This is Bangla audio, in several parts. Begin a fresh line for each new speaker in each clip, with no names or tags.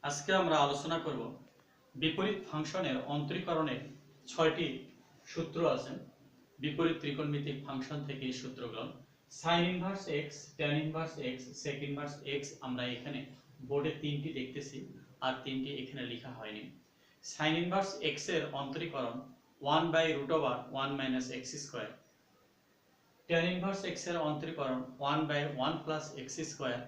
আজকে আমরা আলোচনা করব বিপরীত ফাংশনের অন্তরীকরণের 6টি সূত্র আছে। বিপরীত ত্রিকোণমিতিক ফাংশন থেকে এই সূত্রগুলো sin inverse x, tan inverse x, sec inverse x আমরা এখানে বোর্ডে 3টি দেখতেছি আর 3টি এখানে লেখা হয়নি। sin ইনভার্স x এর অন্তরীকরণ 1/√1 - x square, tan inverse x এর অন্তরীকরণ 1/1 + x square,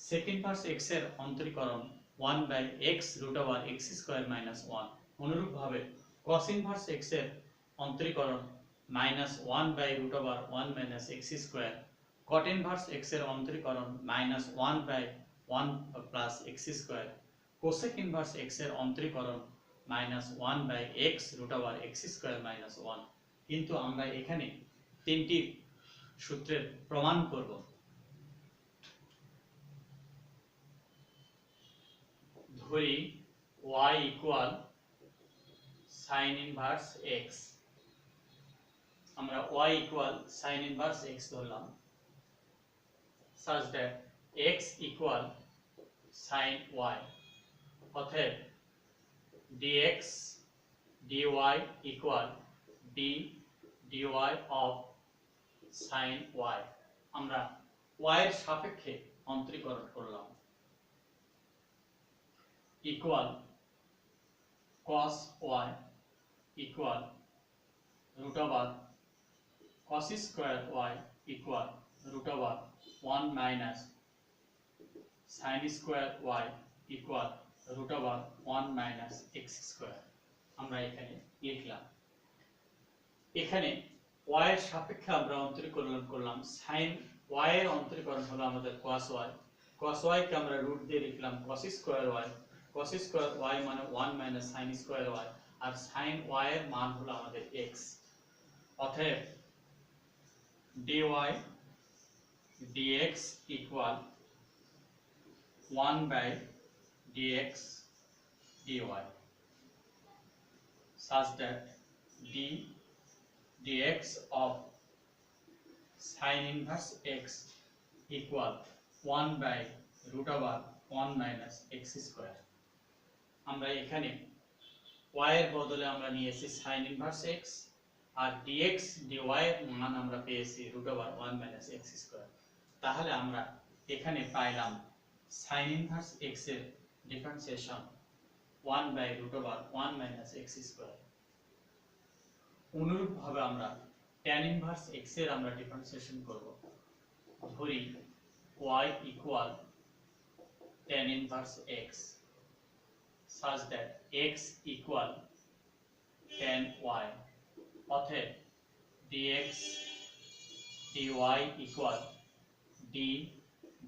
sec inverse x এর অন্তরীকরণ 1/x√x স্কয়ার - 1। অনুরূপভাবে cos ইনভার্স x এর অন্তরীকরণ -1/√1 - x square, cot inverse x এর অন্তরীকরণ -1/1 + x square, cosec inverse x এর অন্তরীকরণ -1/x√x স্কয়ার - 1। কিন্তু আমরা এখানে তিনটি সূত্রের প্রমাণ করব। ধরি y equal sin inverse x, আমরা y equal sin inverse x ধরলাম, such that x equal sin y, অতএব dx dy equal d dy of sin y। আমরা y এর সাপেক্ষে অন্তরীকরণ করলাম, equal cos y equal √cos square y equal √1 - sin square y equal √1 - x square. আমরা এখানে লিখলাম। এখানে y এর সাপেক্ষে আমরা অন্তরীকরণ করলাম। sin y এর অন্তরীকরণ হলো আমাদের cos y, cos y কে আমরা রুট দিয়ে লিখলাম cos square y, cos square y মানে 1 - sin স্কয়ার y, আর sin y এর মান হলো আমাদের x। অতএব dy dx equal 1/dx dy, such that d dx of sin inverse x equal 1/√1 - x square. আমরা এখানে y এর বদলে আমরা নিয়েছি sin ইনভার্স x আর dx dy এর মান আমরা পেয়েছি √1 - x স্কয়ার। তাহলে আমরা এখানে পাইলাম sin ইনভার্স x এর ডিফারেন্সিয়েশন 1/√1 - x স্কয়ার। অনুরূপভাবে আমরা tan ইনভার্স x এর আমরা ডিফারেন্সিয়েশন করব। ধরি y equal tan inverse x, such that x equal tan y, অতএব dx dy equal d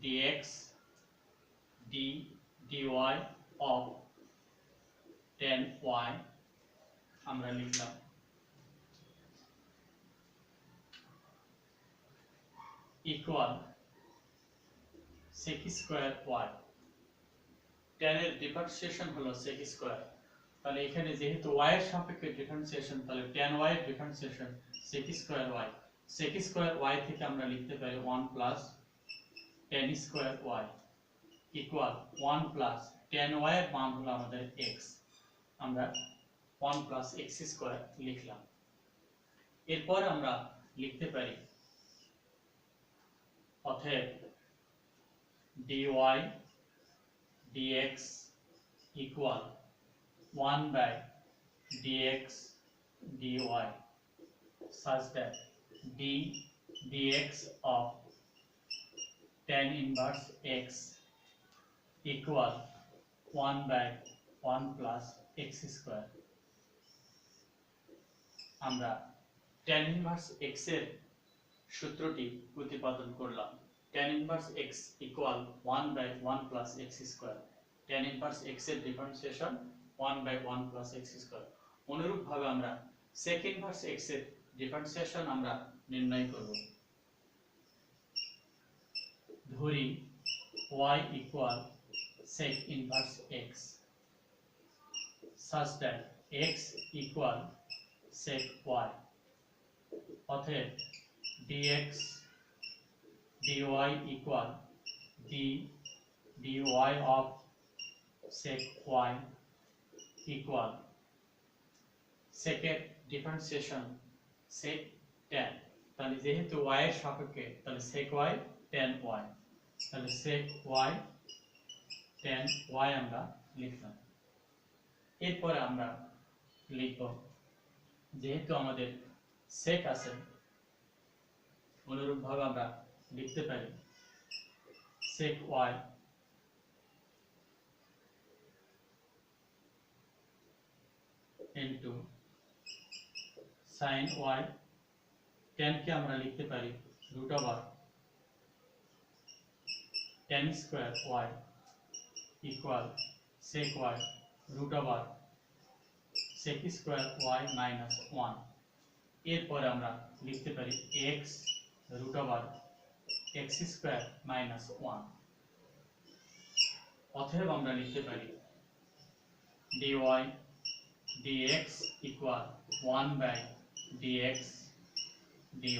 dx d dy of tan y। আমরা লিখলাম equal sec square y, tan এর ডিফারেন্সিয়েশন হলো sec স্কয়ার, তাহলে এখানে যেহেতু y এর সাপেক্ষে ডিফারেন্সিয়েশন, তাহলে tan y এর differentiation sec square y, sec square y থেকে আমরা লিখতে পারি 1 plus tan square y equal 1 plus tan y এর মান হলো আমাদের x, আমরা 1 প্লাস x স্কয়ার লিখলাম। এরপর আমরা লিখতে পারি অতএব dy dx equal 1/dx dy, such that d dx of tan inverse x equal 1/1 plus x square। আমরা tan inverse x এর সূত্রটি প্রতিপাদন করলাম। tan inverse x equal 1/1 plus x square, tan inverse x এর ডিফারেন্সিয়েশন 1/1 plus x square। অনুরূপভাবে আমরা sec inverse x এর ডিফারেন্সিয়েশন আমরা নির্ণয় করব। ধরি y equal sec inverse x, such that x equal sec y, অতএব dx dy equal d dy of sec y equal secant differentiation sec tan, তাহলে যেহেতু y এর সাপেক্ষে তাহলে sec y tan y, তাহলে sec y tan y আমরা লিখলাম। এরপরে আমরা লিখব যেহেতু আমাদের sec আছে অনুরূপভাবে আমরা লিখতে পারি sec y into sin y, tan কে আমরা লিখতে পারি root over tan square y equal sec y root over sec square y minus 1। এরপরে আমরা লিখতে পারি x root over x square minus 1। অতএব আমরা লিখতে পারি dy dx equal 1 by dx dy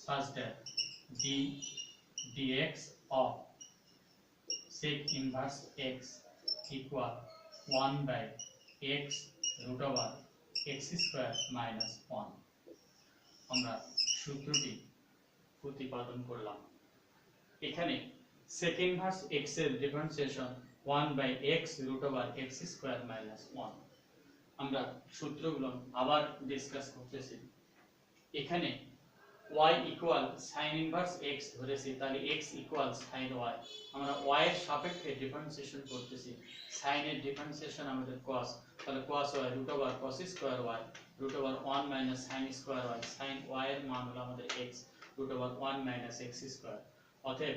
such that d dx of sec inverse x equal 1 by x root over x square minus 1। আমরা সূত্রটি প্রতিপাদন করলাম। এখানে sec inverse x এর differentiation 1 by x root over x square minus 1। আমরা সূত্রগুলো আবার ডিসকাস করতেছি। এখানে y equal sin inverse x ধরেছি, তাহলে x equal sin y। আমরা y এর সাপেক্ষে ডিফারেন্সিয়েশন করতেছি। sin এর ডিফারেন্সিয়েশন আমাদের cos, তাহলে cos y root over cos square y root over 1 minus sin square y, sin y এর মান হলো আমাদের x root over 1 minus x square। অতএব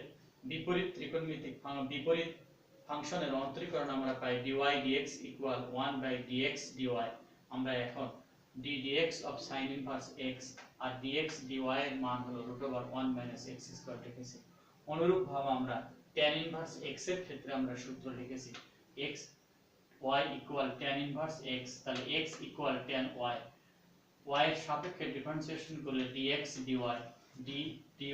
বিপরীত ত্রিকোণমিতিক বিপরীত ফাংশনের অন্তরীকরণ আমরা পাই dy dx equal 1 by dx dy। আমরা এখন d dx of sin inverse x R dx dy এর মান হলো root over 1 minus x square লিখেছি। অনুরূপভাবে আমরা tan inverse x এর ক্ষেত্রে আমরা সূত্র লিখেছি x y equal tan inverse x, তাহলে x equal tan y, y এর সাপেক্ষে ডিফারেন্সিয়েশন করলে dx dy d dy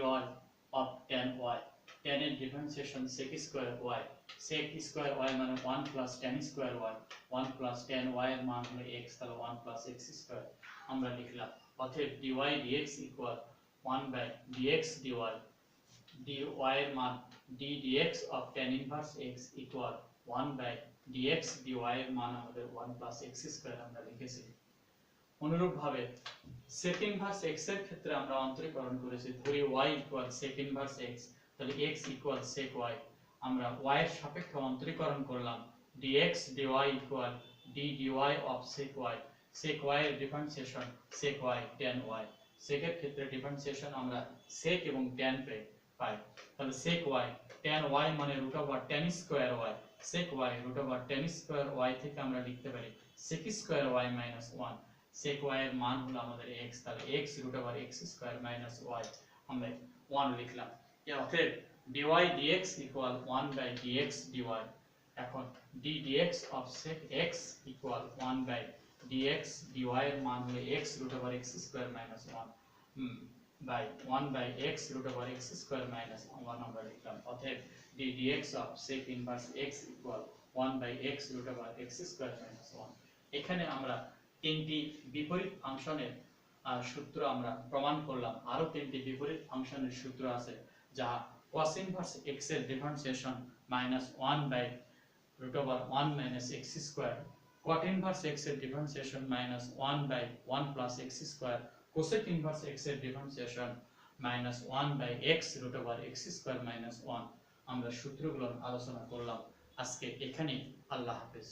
of tan y, tan এর differentiation sec square y, sec square y মানে 1 plus tan square y, 1 plus tan y এর মান হলো x, তাহলে 1 plus x square আমরা লিখলাম। অতএব dy dx equal 1 by dx dy, dy এর মান d dx of tan inverse x equal 1 by dx dy এর মান আমাদের 1 plus x square আমরা লিখেছি। অনুরূপভাবে sec inverse x এর ক্ষেত্রে আমরা অন্তরীকরণ করেছি, ধরি y equal sec inverse x, তাহলে x equal sec y। আমরা y এর সাপেক্ষে অন্তরীকরণ করলাম dx dy equal d dy of sec y, sec y এর differentiation sec y tan y। sec এর ক্ষেত্রে ডিফারেন্সিয়েশন আমরা sec এবং tan পাই, তাহলে sec y tan y মানে root over tan square y, sec y root over tan square y থেকে আমরা লিখতে পারি sec square y minus 1। sec y এর মান হলো আমাদের x, তাহলে x root over x square minus y আমরা 1 লিখলাম। অতএব dy dx equal 1 by dx dy। এখন d dx of sec x equal 1 by dx dy এর মান হলো x root over x square minus 1 by 1 by x root over x square minus 1 আমরা লিখলাম। অতএব d dx of sec inverse x equal 1 by x root over x square minus 1। এখানে আমরা তিনটি বিপরীত ফাংশনের সূত্র আমরা প্রমাণ করলাম। আরো তিনটি বিপরীত ফাংশনের সূত্র আছে, যা cos inverse x এর differentiation -1 by root over 1 minus x square, cot inverse x এর differentiation -1 by 1 plus x square, cosec inverse x এর differentiation -1 by x root over x square minus 1। আমরা সূত্রগুলোর আলোচনা করলাম। আজকে এখানেই, আল্লাহ হাফেজ।